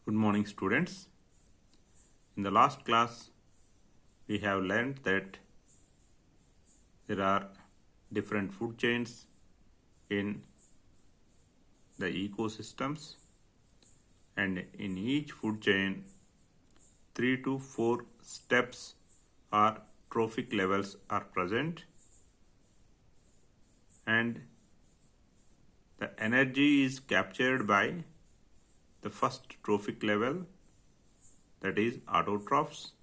Good morning, students. In the last class, we have learned that there are different food chains in the ecosystems, and in each food chain, 3 to 4 steps or trophic levels are present, and the energy is captured by the first trophic level, that is autotrophs.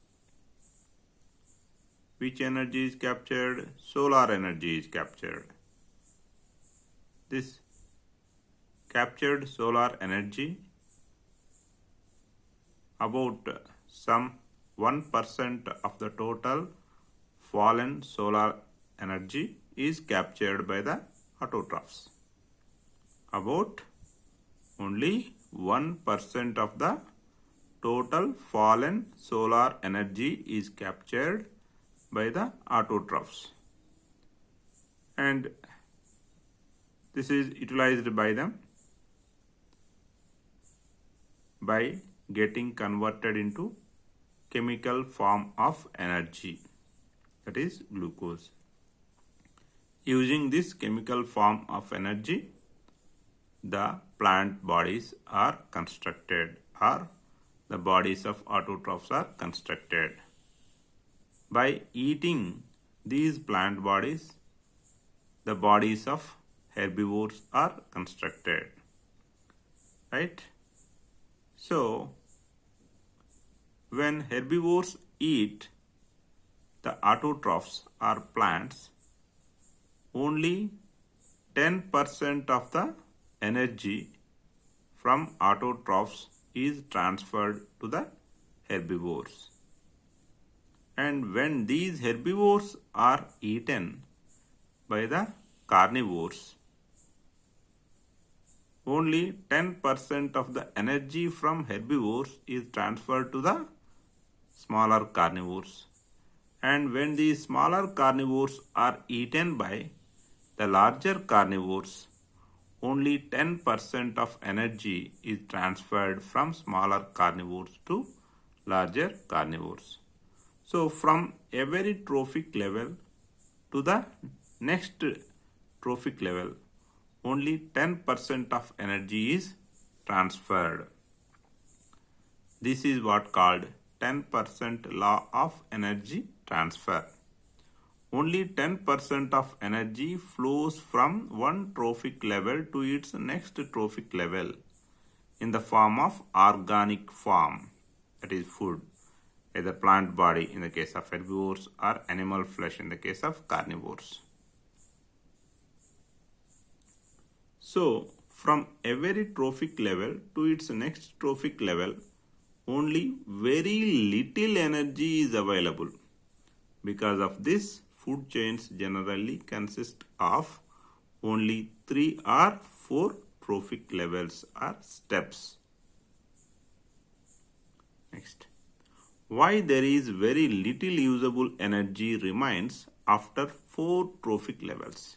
Which energy is captured? Solar energy is captured. This captured solar energy, about some 1% of the total fallen solar energy is captured by the autotrophs. About only 1% of the total fallen solar energy is captured by the autotrophs, and this is utilized by them by getting converted into chemical form of energy, that is glucose. Using this chemical form of energy, the plant bodies are constructed, or the bodies of autotrophs are constructed. By eating these plant bodies, the bodies of herbivores are constructed, right? So, when herbivores eat the autotrophs or plants, only 10% of the energy from autotrophs is transferred to the herbivores. And when these herbivores are eaten by the carnivores, only 10% of the energy from herbivores is transferred to the smaller carnivores. And when these smaller carnivores are eaten by the larger carnivores, only 10% of energy is transferred from smaller carnivores to larger carnivores. So from every trophic level to the next trophic level, only 10% of energy is transferred. This is what called 10% law of energy transfer. Only 10% of energy flows from one trophic level to its next trophic level in the form of organic form, that is food, either plant body in the case of herbivores or animal flesh in the case of carnivores. So, from every trophic level to its next trophic level, only very little energy is available. Because of this, food chains generally consist of only 3 or 4 trophic levels or steps. Next. Why there is very little usable energy remains after 4 trophic levels?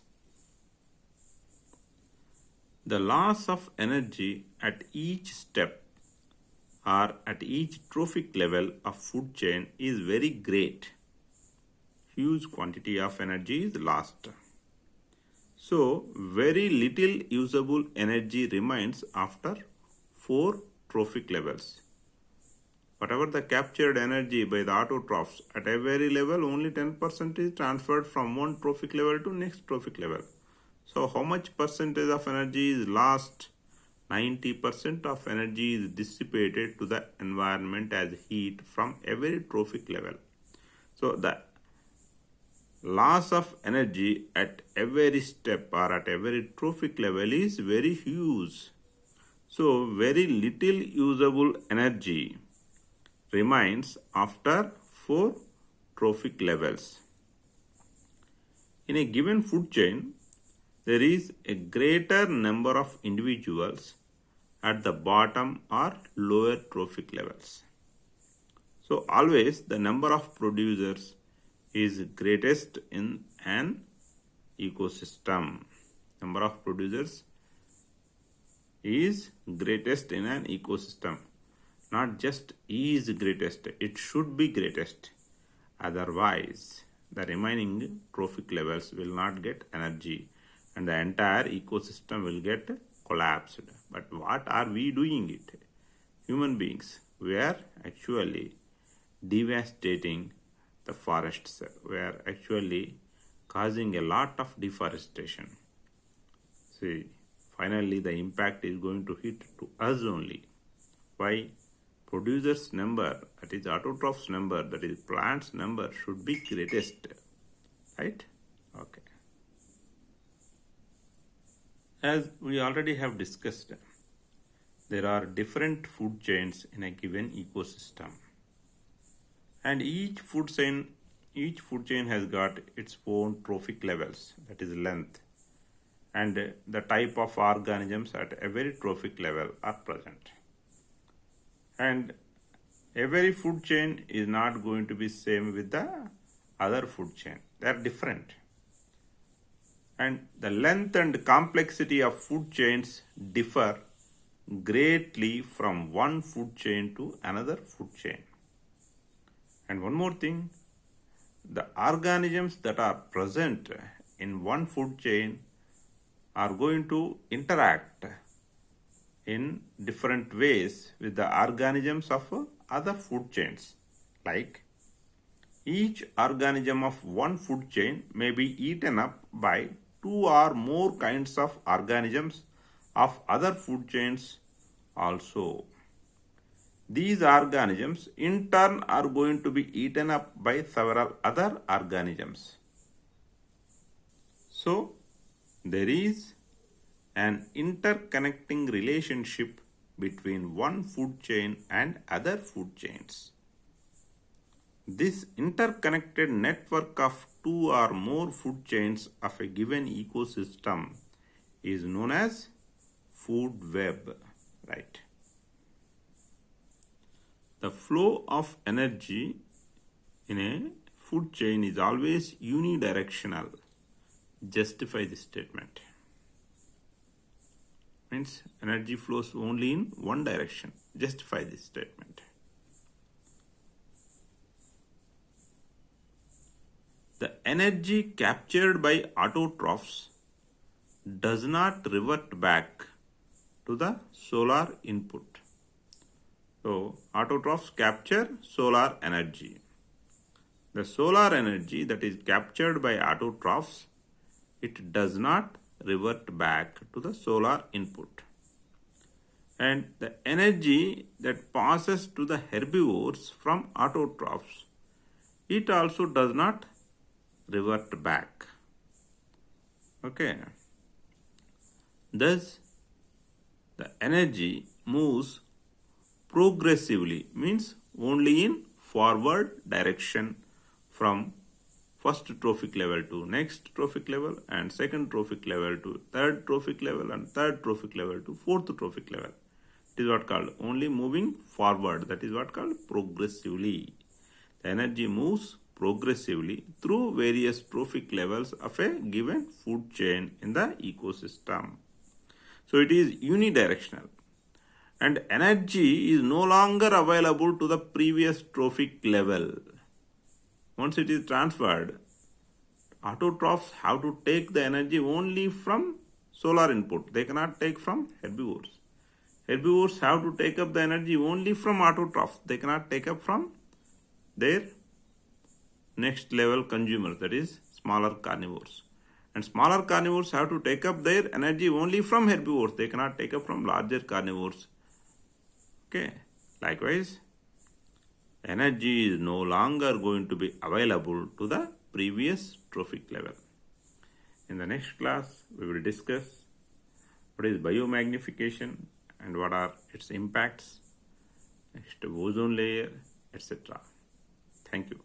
The loss of energy at each step or at each trophic level of food chain is very great. Huge quantity of energy is lost. So, very little usable energy remains after 4 trophic levels. Whatever the captured energy by the autotrophs, at every level only 10% is transferred from one trophic level to next trophic level. So how much percentage of energy is lost? 90% of energy is dissipated to the environment as heat from every trophic level. So the loss of energy at every step or at every trophic level is very huge. So very little usable energy remains after 4 trophic levels. In a given food chain, there is a greater number of individuals at the bottom or lower trophic levels. So always the number of producers is greatest in an ecosystem. Number of producers is greatest in an ecosystem. not just is greatest, it should be greatest. Otherwise, the remaining trophic levels will not get energy and the entire ecosystem will get collapsed. But what are we doing it? Human beings, we are actually devastating the forests. We are actually causing a lot of deforestation. See, finally the impact is going to hit to us only. Why? Producers number, that is autotrophs number, that is plants number should be greatest, right? Okay. As we already have discussed, there are different food chains in a given ecosystem, and each food chain has got its own trophic levels, that is length, and the type of organisms at every trophic level are present. And every food chain is not going to be same with the other food chain. They are different. And the length and complexity of food chains differ greatly from one food chain to another food chain. And one more thing, the organisms that are present in one food chain are going to interact in different ways with the organisms of other food chains. Like each organism of one food chain may be eaten up by two or more kinds of organisms of other food chains also. These organisms in turn are going to be eaten up by several other organisms. So there is an interconnecting relationship between one food chain and other food chains. This interconnected network of two or more food chains of a given ecosystem is known as food web, right? The flow of energy in a food chain is always unidirectional. Justify this statement. Means energy flows only in one direction. Justify this statement. The energy captured by autotrophs does not revert back to the solar input. So, autotrophs capture solar energy. The solar energy that is captured by autotrophs, it does not revert back to the solar input. And the energy that passes to the herbivores from autotrophs, it also does not revert back. Okay. Thus, the energy moves progressively, means only in forward direction from first trophic level to next trophic level and second trophic level to third trophic level and third trophic level to fourth trophic level. It is what called only moving forward. That is what called progressively. The energy moves progressively through various trophic levels of a given food chain in the ecosystem. So it is unidirectional. And energy is no longer available to the previous trophic level. Once it is transferred, autotrophs have to take the energy only from solar input. They cannot take from herbivores. Herbivores have to take up the energy only from autotrophs. They cannot take up from their next level consumers, that is smaller carnivores. And smaller carnivores have to take up their energy only from herbivores. They cannot take up from larger carnivores. Okay. Likewise, energy is no longer going to be available to the previous trophic level. In the next class, we will discuss what is biomagnification and what are its impacts, next ozone layer, etc. Thank you.